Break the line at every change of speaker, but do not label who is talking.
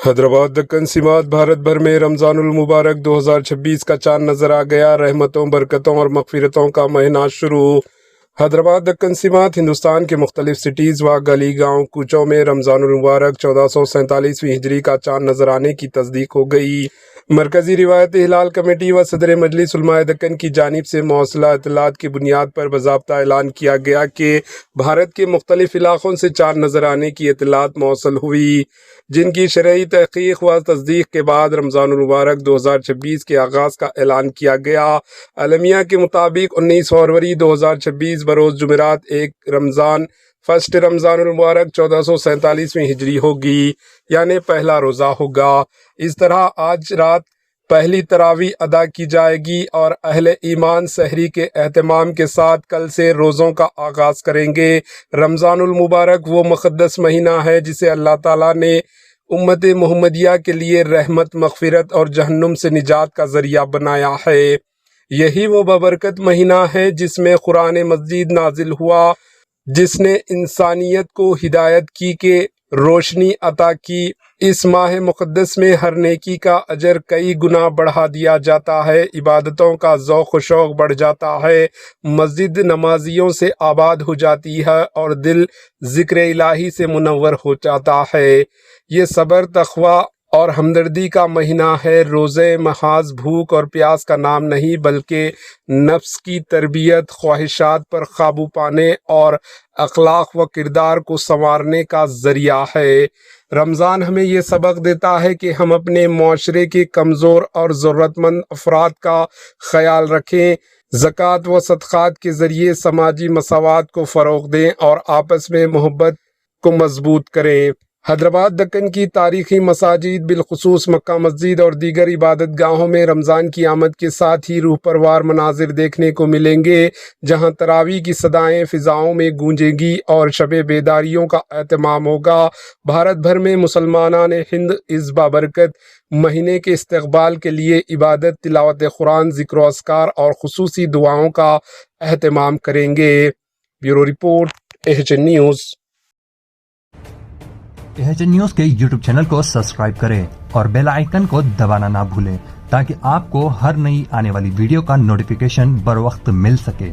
حیدرآباد دکن سماعت بھارت بھر میں رمضان المبارک 2026 کا چاند نظر آ گیا۔ رحمتوں، برکتوں اور مغفرتوں کا مہینہ شروع۔ حیدرآباد دکن سماعت ہندوستان کے مختلف سٹیز و گلی گاؤں کوچوں میں رمضان المبارک 1447ویں ہجری کا چاند نظر آنے کی تصدیق ہو گئی۔ مرکزی روایت ہلال کمیٹی و صدر مجلس علماء دکن کی جانب سے موصولہ اطلاعات کی بنیاد پر باضابطہ اعلان کیا گیا کہ بھارت کے مختلف علاقوں سے چاند نظر آنے کی اطلاعات موصول ہوئی، جن کی شرعی تحقیق و تصدیق کے بعد رمضان المبارک 2026 کے آغاز کا اعلان کیا گیا۔ اعلامیہ کے مطابق 19 فروری 2026 بروز جمعرات 1 رمضان فرسٹ رمضان المبارک 1447ویں ہجری ہوگی، یعنی پہلا روزہ ہوگا۔ اس طرح آج رات پہلی تراویح ادا کی جائے گی اور اہل ایمان سحری کے اہتمام کے ساتھ کل سے روزوں کا آغاز کریں گے۔ رمضان المبارک وہ مقدس مہینہ ہے جسے اللہ تعالیٰ نے امت محمدیہ کے لیے رحمت، مغفرت اور جہنم سے نجات کا ذریعہ بنایا ہے۔ یہی وہ بابرکت مہینہ ہے جس میں قرآن مجید نازل ہوا، جس نے انسانیت کو ہدایت کی کہ روشنی عطا کی۔ اس ماہ مقدس میں ہر نیکی کا اجر کئی گنا بڑھا دیا جاتا ہے، عبادتوں کا ذوق و شوق بڑھ جاتا ہے، مسجد نمازیوں سے آباد ہو جاتی ہے اور دل ذکر الہی سے منور ہو جاتا ہے۔ یہ صبر، تقویٰ اور ہمدردی کا مہینہ ہے۔ روزے محض بھوک اور پیاس کا نام نہیں، بلکہ نفس کی تربیت، خواہشات پر قابو پانے اور اخلاق و کردار کو سنوارنے کا ذریعہ ہے۔ رمضان ہمیں یہ سبق دیتا ہے کہ ہم اپنے معاشرے کے کمزور اور ضرورت مند افراد کا خیال رکھیں، زکوٰۃ و صدقات کے ذریعے سماجی مساوات کو فروغ دیں اور آپس میں محبت کو مضبوط کریں۔ حیدرآباد دکن کی تاریخی مساجد، بالخصوص مکہ مسجد اور دیگر عبادت گاہوں میں رمضان کی آمد کے ساتھ ہی روح پروار مناظر دیکھنے کو ملیں گے، جہاں تراویح کی صدائیں فضاؤں میں گونجیں گی اور شب بیداریوں کا اہتمام ہوگا۔ بھارت بھر میں مسلمانان ہند اس بابرکت مہینے کے استقبال کے لیے عبادت، تلاوت قرآن، ذکر و اذکار اور خصوصی دعاؤں کا اہتمام کریں گے۔ Bureau report, H news.
H news کے یوٹیوب چینل کو سبسکرائب کریں اور بیل آئیکن کو دبانا نہ بھولیں تاکہ آپ کو ہر نئی آنے والی ویڈیو کا نوٹیفیکیشن بر وقت مل سکے۔